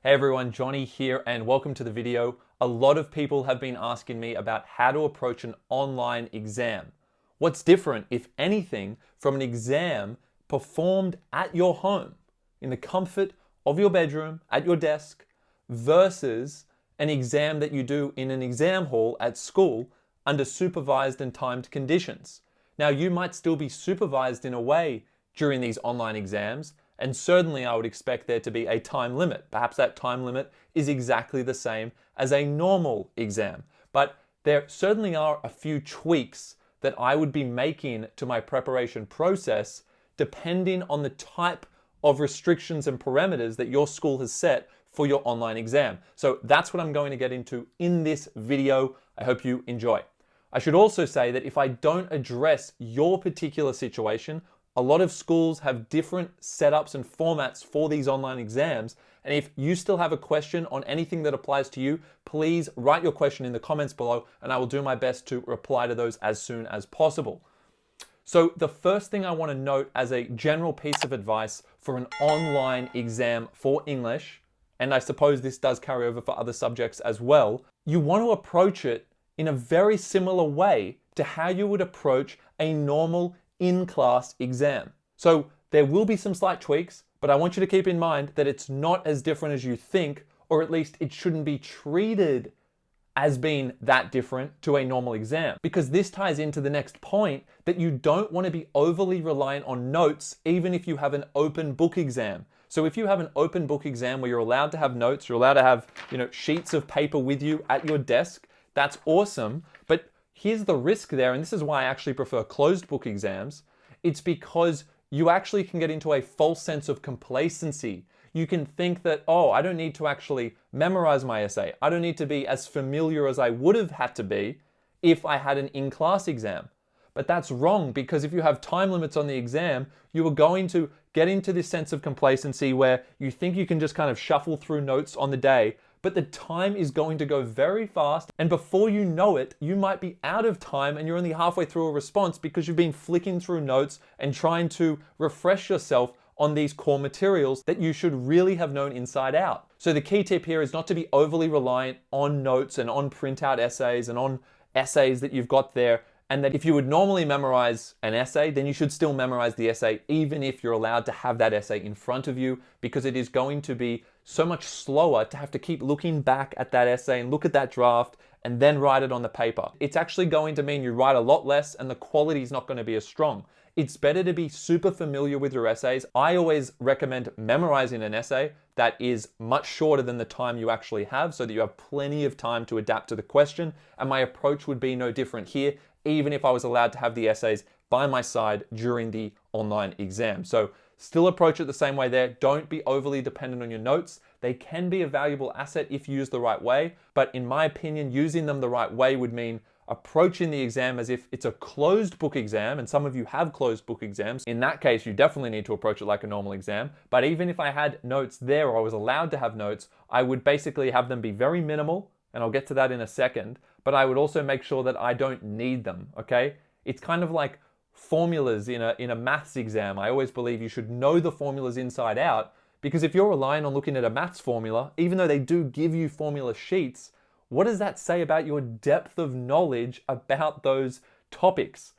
Hey everyone, Johnny here and welcome to the video. A lot of people have been asking me about how to approach an online exam. What's different, if anything, from an exam performed at your home, in the comfort of your bedroom, at your desk, versus an exam that you do in an exam hall at school under supervised and timed conditions. Now, you might still be supervised in a way during these online exams, and certainly I would expect there to be a time limit. Perhaps that time limit is exactly the same as a normal exam. But there certainly are a few tweaks that I would be making to my preparation process depending on the type of restrictions and parameters that your school has set for your online exam. So that's what I'm going to get into in this video. I hope you enjoy. I should also say that if I don't address your particular situation, a lot of schools have different setups and formats for these online exams. And if you still have a question on anything that applies to you, please write your question in the comments below and I will do my best to reply to those as soon as possible. So the first thing I want to note as a general piece of advice for an online exam for English, and I suppose this does carry over for other subjects as well, you want to approach it in a very similar way to how you would approach a normal in-class exam. So there will be some slight tweaks, but I want you to keep in mind that it's not as different as you think, or at least it shouldn't be treated as being that different to a normal exam. Because this ties into the next point, that you don't want to be overly reliant on notes, even if you have an open book exam. So if you have an open book exam where you're allowed to have notes, you're allowed to have, sheets of paper with you at your desk, that's awesome. But here's the risk there, and this is why I actually prefer closed book exams. It's because you actually can get into a false sense of complacency. You can think that, oh, I don't need to actually memorize my essay. I don't need to be as familiar as I would have had to be if I had an in-class exam. But that's wrong, because if you have time limits on the exam, you are going to get into this sense of complacency where you think you can just kind of shuffle through notes on the day, but the time is going to go very fast, and before you know it, you might be out of time and you're only halfway through a response because you've been flicking through notes and trying to refresh yourself on these core materials that you should really have known inside out. So the key tip here is not to be overly reliant on notes and on printout essays and on essays that you've got there, and that if you would normally memorize an essay, then you should still memorize the essay even if you're allowed to have that essay in front of you, because it is going to be so much slower to have to keep looking back at that essay and look at that draft and then write it on the paper. It's actually going to mean you write a lot less and the quality is not going to be as strong. It's better to be super familiar with your essays. I always recommend memorizing an essay that is much shorter than the time you actually have, so that you have plenty of time to adapt to the question. And my approach would be no different here, even if I was allowed to have the essays by my side during the online exam. So still approach it the same way there. Don't be overly dependent on your notes. They can be a valuable asset if used the right way, but in my opinion, using them the right way would mean approaching the exam as if it's a closed book exam, and some of you have closed book exams. In that case, you definitely need to approach it like a normal exam. But even if I had notes there, or I was allowed to have notes, I would basically have them be very minimal, and I'll get to that in a second, but I would also make sure that I don't need them, okay? It's kind of like formulas in a maths exam. I always believe you should know the formulas inside out, because if you're relying on looking at a maths formula, even though they do give you formula sheets, what does that say about your depth of knowledge about those topics?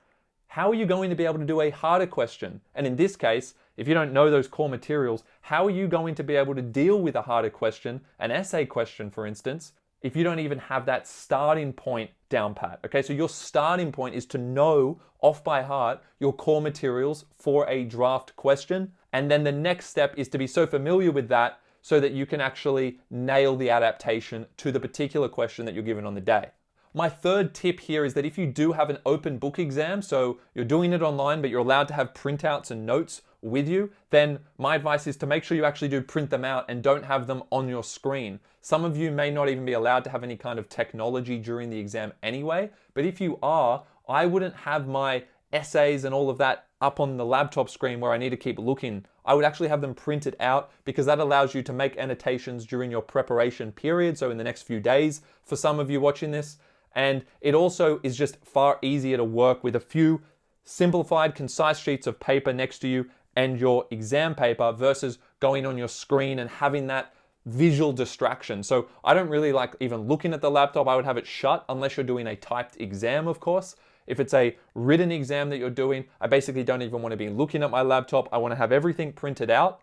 How are you going to be able to do a harder question? And in this case, if you don't know those core materials, how are you going to be able to deal with a harder question, an essay question, for instance, if you don't even have that starting point down pat? Okay, so your starting point is to know off by heart your core materials for a draft question. And then the next step is to be so familiar with that so that you can actually nail the adaptation to the particular question that you're given on the day. My third tip here is that if you do have an open book exam, so you're doing it online, but you're allowed to have printouts and notes with you, then my advice is to make sure you actually do print them out and don't have them on your screen. Some of you may not even be allowed to have any kind of technology during the exam anyway, but if you are, I wouldn't have my essays and all of that up on the laptop screen where I need to keep looking. I would actually have them printed out, because that allows you to make annotations during your preparation period, so in the next few days for some of you watching this. And it also is just far easier to work with a few simplified, concise sheets of paper next to you and your exam paper versus going on your screen and having that visual distraction. So I don't really like even looking at the laptop. I would have it shut unless you're doing a typed exam, of course. If it's a written exam that you're doing, I basically don't even want to be looking at my laptop. I want to have everything printed out.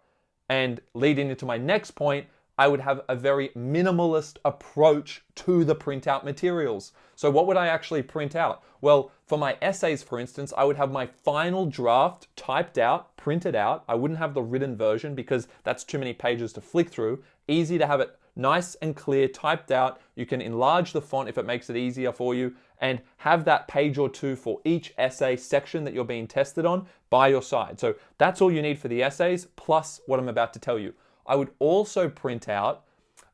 And leading into my next point, I would have a very minimalist approach to the printout materials. So what would I actually print out? Well, for my essays, for instance, I would have my final draft typed out, printed out. I wouldn't have the written version because that's too many pages to flick through. Easy to have it nice and clear, typed out. You can enlarge the font if it makes it easier for you, and have that page or two for each essay section that you're being tested on by your side. So that's all you need for the essays, plus what I'm about to tell you. I would also print out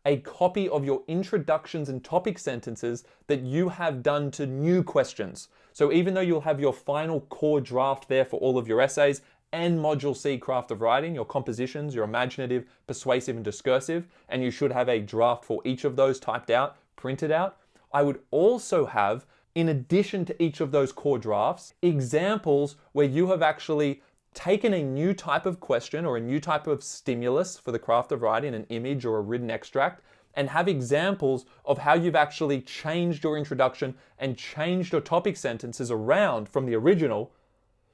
a copy of your introductions and topic sentences that you have done to new questions. So even though you'll have your final core draft there for all of your essays and Module C craft of writing, your compositions, your imaginative, persuasive, and discursive, and you should have a draft for each of those typed out, printed out, I would also have, in addition to each of those core drafts, examples where you have actually taken a new type of question or a new type of stimulus for the craft of writing, an image or a written extract, and have examples of how you've actually changed your introduction and changed your topic sentences around from the original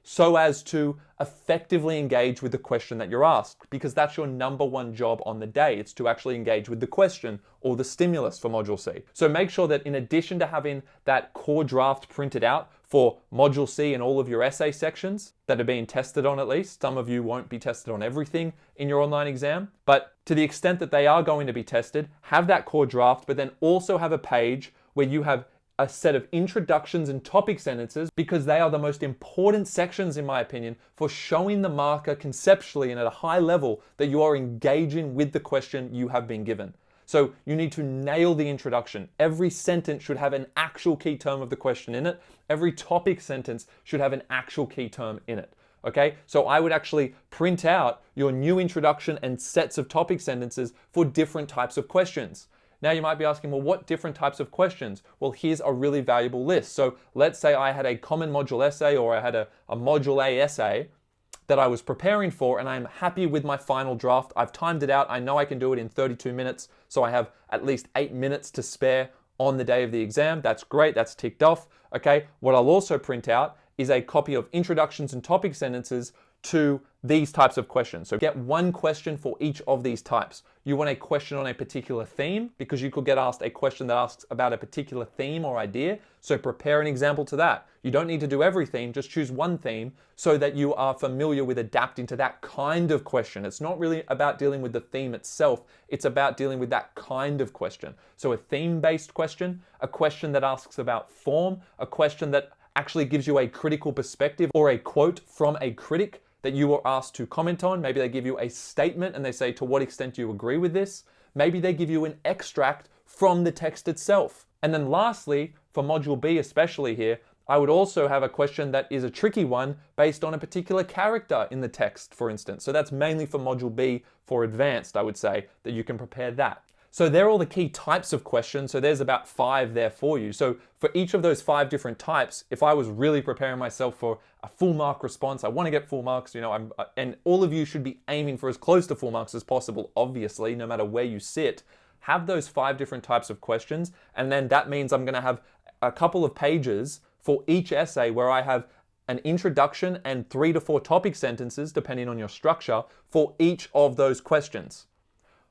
so as to effectively engage with the question that you're asked, because that's your number one job on the day. It's to actually engage with the question or the stimulus for Module C. So make sure that in addition to having that core draft printed out for Module C and all of your essay sections that are being tested on, at least, some of you won't be tested on everything in your online exam, but to the extent that they are going to be tested, have that core draft, but then also have a page where you have a set of introductions and topic sentences, because they are the most important sections, in my opinion, for showing the marker conceptually and at a high level that you are engaging with the question you have been given. So you need to nail the introduction. Every sentence should have an actual key term of the question in it. Every topic sentence should have an actual key term in it. Okay, so I would actually print out your new introduction and sets of topic sentences for different types of questions. Now you might be asking, well, what different types of questions? Well, here's a really valuable list. So let's say I had a common module essay, or I had a module A essay that I was preparing for, and I'm happy with my final draft. I've timed it out. I know I can do it in 32 minutes. So I have at least 8 minutes to spare on the day of the exam. That's great. That's ticked off. Okay. What I'll also print out is a copy of introductions and topic sentences to these types of questions. So get one question for each of these types. You want a question on a particular theme, because you could get asked a question that asks about a particular theme or idea. So prepare an example to that. You don't need to do every theme, just choose one theme so that you are familiar with adapting to that kind of question. It's not really about dealing with the theme itself. It's about dealing with that kind of question. So a theme-based question, a question that asks about form, a question that actually gives you a critical perspective or a quote from a critic that you were asked to comment on. Maybe they give you a statement and they say, to what extent do you agree with this? Maybe they give you an extract from the text itself. And then lastly, for Module B especially here, I would also have a question that is a tricky one based on a particular character in the text, for instance. So that's mainly for Module B for advanced, I would say, that you can prepare that. So they're all the key types of questions. So there's about 5 there for you. So for each of those 5 different types, if I was really preparing myself for a full mark response, I want to get full marks, and all of you should be aiming for as close to full marks as possible, obviously, no matter where you sit. Have those 5 different types of questions. And then that means I'm going to have a couple of pages for each essay where I have an introduction and 3 to 4 topic sentences, depending on your structure, for each of those questions.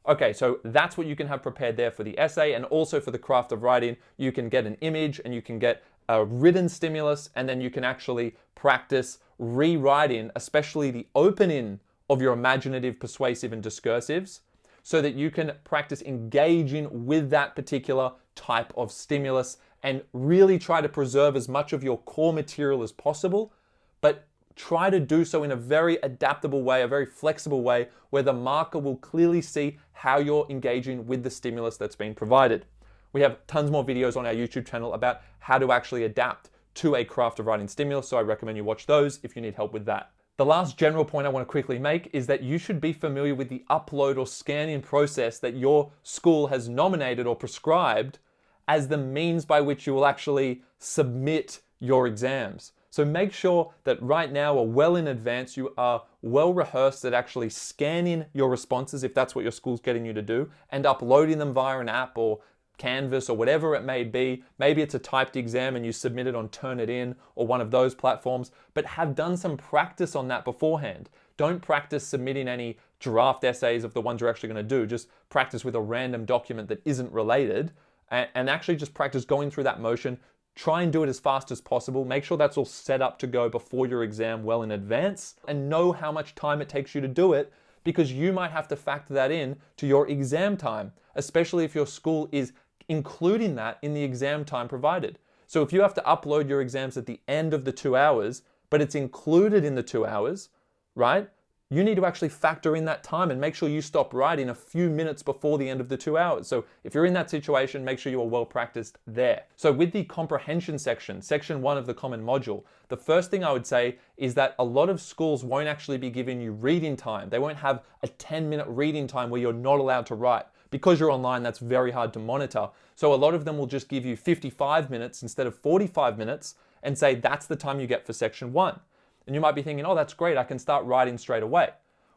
Okay, so that's what you can have prepared there for the essay, and also for the craft of writing, you can get an image and you can get a written stimulus, and then you can actually practice rewriting, especially the opening of your imaginative, persuasive, and discursives, so that you can practice engaging with that particular type of stimulus and really try to preserve as much of your core material as possible, but try to do so in a very adaptable way, a very flexible way, where the marker will clearly see how you're engaging with the stimulus that's been provided. We have tons more videos on our YouTube channel about how to actually adapt to a craft of writing stimulus, so I recommend you watch those if you need help with that. The last general point I want to quickly make is that you should be familiar with the upload or scanning process that your school has nominated or prescribed as the means by which you will actually submit your exams. So make sure that right now or well in advance, you are well rehearsed at actually scanning your responses if that's what your school's getting you to do, and uploading them via an app or Canvas or whatever it may be. Maybe it's a typed exam and you submit it on Turnitin or one of those platforms, but have done some practice on that beforehand. Don't practice submitting any draft essays of the ones you're actually going to do. Just practice with a random document that isn't related and actually just practice going through that motion. Try and do it as fast as possible. Make sure that's all set up to go before your exam well in advance, and know how much time it takes you to do it, because you might have to factor that in to your exam time, especially if your school is including that in the exam time provided. So if you have to upload your exams at the end of the 2 hours, but it's included in the 2 hours, right? You need to actually factor in that time and make sure you stop writing a few minutes before the end of the 2 hours. So if you're in that situation, make sure you are well practiced there. So with the comprehension section, section 1 of the common module, the first thing I would say is that a lot of schools won't actually be giving you reading time. They won't have a 10-minute reading time where you're not allowed to write. Because you're online, that's very hard to monitor. So a lot of them will just give you 55 minutes instead of 45 minutes and say that's the time you get for section 1. And you might be thinking, oh, that's great, I can start writing straight away.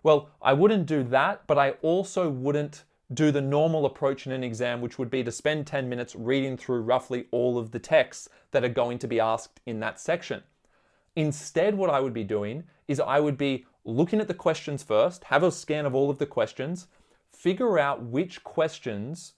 Well, I wouldn't do that, but I also wouldn't do the normal approach in an exam, which would be to spend 10 minutes reading through roughly all of the texts that are going to be asked in that section. Instead, what I would be doing is I would be looking at the questions first, have a scan of all of the questions, figure out which questions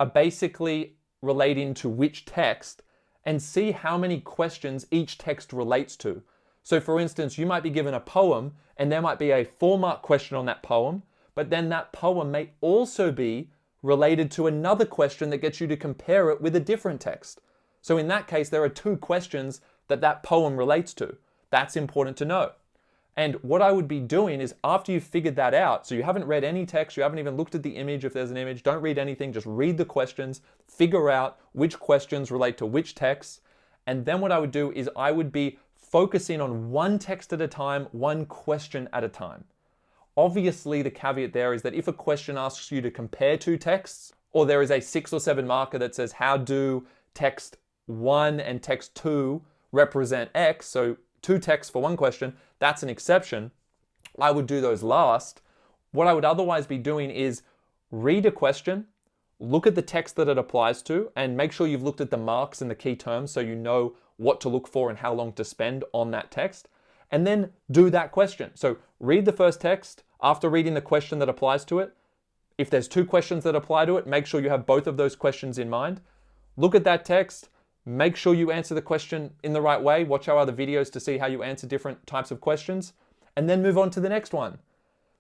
are basically relating to which text, and see how many questions each text relates to. So for instance, you might be given a poem and there might be a 4-mark question on that poem, but then that poem may also be related to another question that gets you to compare it with a different text. So in that case, there are 2 questions that that poem relates to. That's important to know. And what I would be doing is, after you've figured that out, so you haven't read any text, you haven't even looked at the image if there's an image, don't read anything, just read the questions, figure out which questions relate to which texts. And then what I would do is I would be focusing on one text at a time, one question at a time. Obviously, the caveat there is that if a question asks you to compare 2 texts, or there is a 6 or 7 marker that says, how do text 1 and text 2 represent X? So 2 texts for 1 question, that's an exception. I would do those last. What I would otherwise be doing is read a question, look at the text that it applies to, and make sure you've looked at the marks and the key terms so you know what to look for and how long to spend on that text, and then do that question. So read the first text. After reading the question that applies to it, if there's 2 questions that apply to it, make sure you have both of those questions in mind. Look at that text. Make sure you answer the question in the right way. Watch our other videos to see how you answer different types of questions, and then move on to the next one.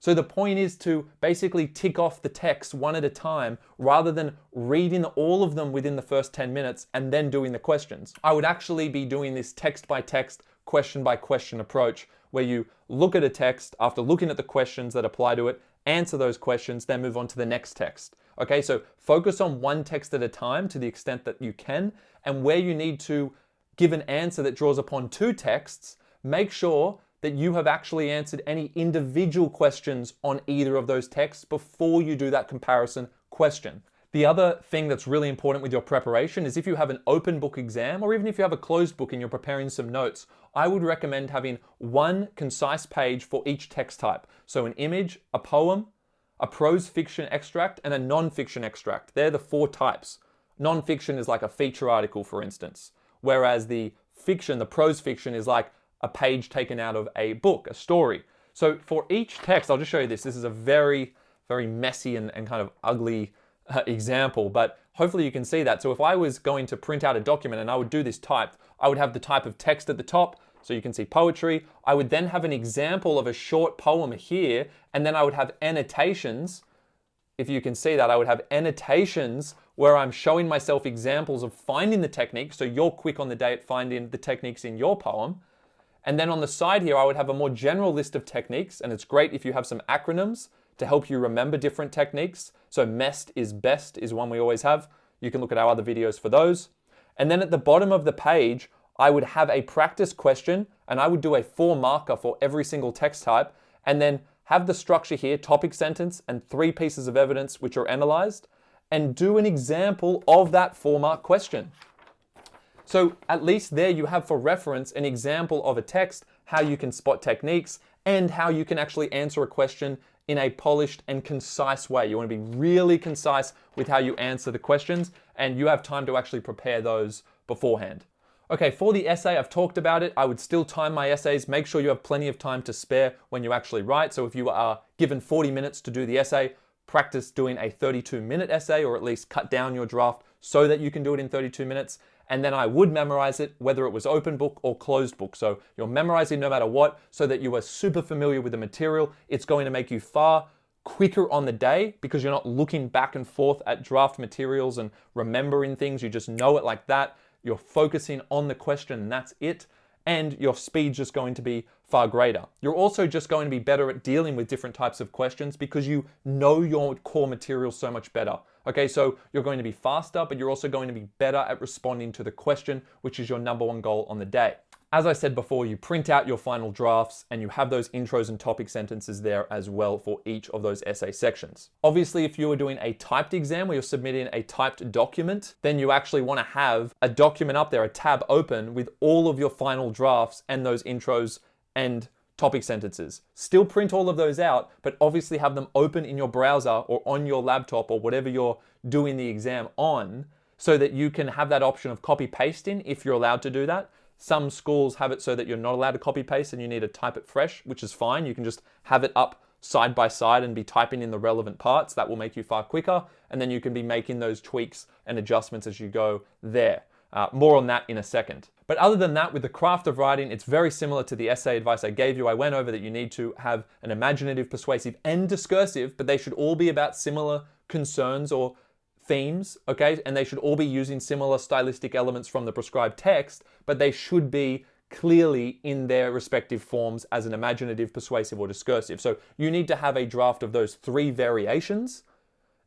So the point is to basically tick off the text one at a time rather than reading all of them within the first 10 minutes and then doing the questions. I would actually be doing this text by text, question by question approach, where you look at a text, after looking at the questions that apply to it, answer those questions, then move on to the next text. Okay, so focus on one text at a time to the extent that you can, and where you need to give an answer that draws upon 2 texts, make sure that you have actually answered any individual questions on either of those texts before you do that comparison question. The other thing that's really important with your preparation is if you have an open book exam, or even if you have a closed book and you're preparing some notes, I would recommend having 1 concise page for each text type. So an image, a poem, a prose fiction extract, and a non-fiction extract. They're the 4 types. Non-fiction is like a feature article, for instance, whereas the fiction, the prose fiction, is like a page taken out of a book, a story. So for each text, I'll just show you this. This is a very, very messy and kind of ugly example, but hopefully you can see that. So if I was going to print out a document and I would do this typed, I would have the type of text at the top, so you can see poetry. I would then have an example of a short poem here, and then I would have annotations. If you can see that, I would have annotations where I'm showing myself examples of finding the technique, so you're quick on the day at finding the techniques in your poem. And then on the side here, I would have a more general list of techniques, and it's great if you have some acronyms to help you remember different techniques. So MEST is best is one we always have. You can look at our other videos for those. And then at the bottom of the page, I would have a practice question, and I would do a 4 marker for every single text type, and then have the structure here, topic sentence, and 3 pieces of evidence which are analyzed, and do an example of that 4-mark question. So at least there you have for reference an example of a text, how you can spot techniques, and how you can actually answer a question in a polished and concise way. You want to be really concise with how you answer the questions, and you have time to actually prepare those beforehand. Okay, for the essay, I've talked about it. I would still time my essays. Make sure you have plenty of time to spare when you actually write. So if you are given 40 minutes to do the essay, practice doing a 32-minute essay, or at least cut down your draft so that you can do it in 32 minutes. And then I would memorize it, whether it was open book or closed book. So you're memorizing no matter what, so that you are super familiar with the material. It's going to make you far quicker on the day because you're not looking back and forth at draft materials and remembering things. You just know it like that. You're focusing on the question and that's it. And your speed's just going to be far greater. You're also just going to be better at dealing with different types of questions because you know your core material so much better. Okay, so you're going to be faster, but you're also going to be better at responding to the question, which is your number one goal on the day. As I said before, you print out your final drafts and you have those intros and topic sentences there as well for each of those essay sections. Obviously, if you were doing a typed exam where you're submitting a typed document, then you actually want to have a document up there, a tab open with all of your final drafts and those intros and topic sentences. Still print all of those out, but obviously have them open in your browser or on your laptop or whatever you're doing the exam on, so that you can have that option of copy pasting if you're allowed to do that. Some schools have it so that you're not allowed to copy paste and you need to type it fresh, which is fine. You can just have it up side by side and be typing in the relevant parts. That will make you far quicker. And then you can be making those tweaks and adjustments as you go there. More on that in a second. But other than that, with the craft of writing, it's very similar to the essay advice I gave you. I went over that you need to have an imaginative, persuasive, and discursive, but they should all be about similar concerns or themes, okay? And they should all be using similar stylistic elements from the prescribed text, but they should be clearly in their respective forms as an imaginative, persuasive, or discursive. So you need to have a draft of those three variations,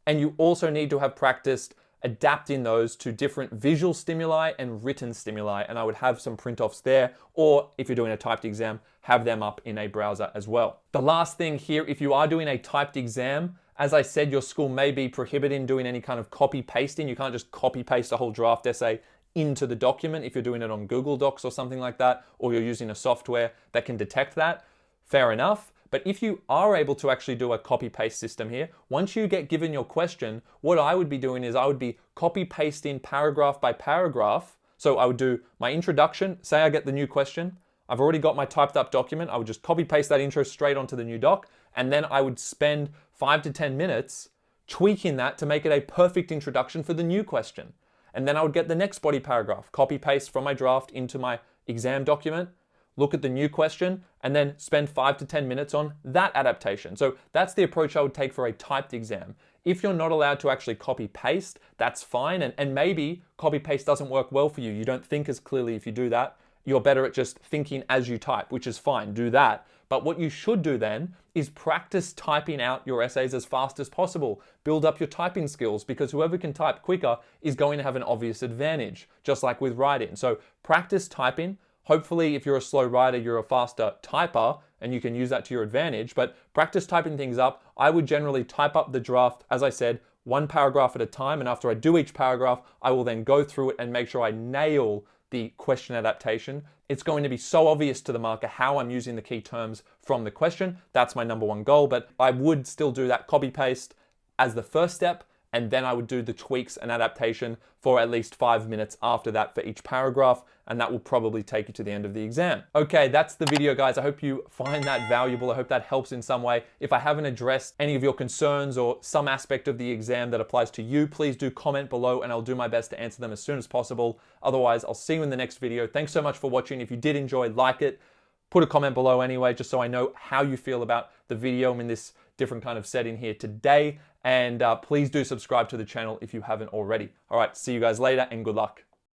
and you also need to have practiced adapting those to different visual stimuli and written stimuli. And I would have some print-offs there, or if you're doing a typed exam, have them up in a browser as well. The last thing here, if you are doing a typed exam, as I said, your school may be prohibiting doing any kind of copy pasting. You can't just copy paste a whole draft essay into the document if you're doing it on Google Docs or something like that, or you're using a software that can detect that. Fair enough. But if you are able to actually do a copy paste system here, once you get given your question, what I would be doing is I would be copy pasting paragraph by paragraph. So I would do my introduction, say I get the new question. I've already got my typed up document. I would just copy paste that intro straight onto the new doc. And then I would spend 5 to 10 minutes tweaking that to make it a perfect introduction for the new question. And then I would get the next body paragraph, copy paste from my draft into my exam document, look at the new question, and then spend 5 to 10 minutes on that adaptation. So that's the approach I would take for a typed exam. If you're not allowed to actually copy paste, that's fine. And maybe copy paste doesn't work well for you. You don't think as clearly if you do that. You're better at just thinking as you type, which is fine, do that. But what you should do then is practice typing out your essays as fast as possible. Build up your typing skills, because whoever can type quicker is going to have an obvious advantage, just like with writing. So practice typing. Hopefully, if you're a slow writer, you're a faster typer and you can use that to your advantage, but practice typing things up. I would generally type up the draft, as I said, one paragraph at a time. And after I do each paragraph, I will then go through it and make sure I nail the question adaptation. It's going to be so obvious to the marker how I'm using the key terms from the question. That's my number one goal, but I would still do that copy paste as the first step, and then I would do the tweaks and adaptation for at least 5 minutes after that for each paragraph, and that will probably take you to the end of the exam. Okay, that's the video, guys. I hope you find that valuable. I hope that helps in some way. If I haven't addressed any of your concerns or some aspect of the exam that applies to you, please do comment below and I'll do my best to answer them as soon as possible. Otherwise, I'll see you in the next video. Thanks so much for watching. If you did enjoy, like it. Put a comment below anyway, just so I know how you feel about the video. I'm in this different kind of setting here today. And please do subscribe to the channel if you haven't already. All right, see you guys later and good luck.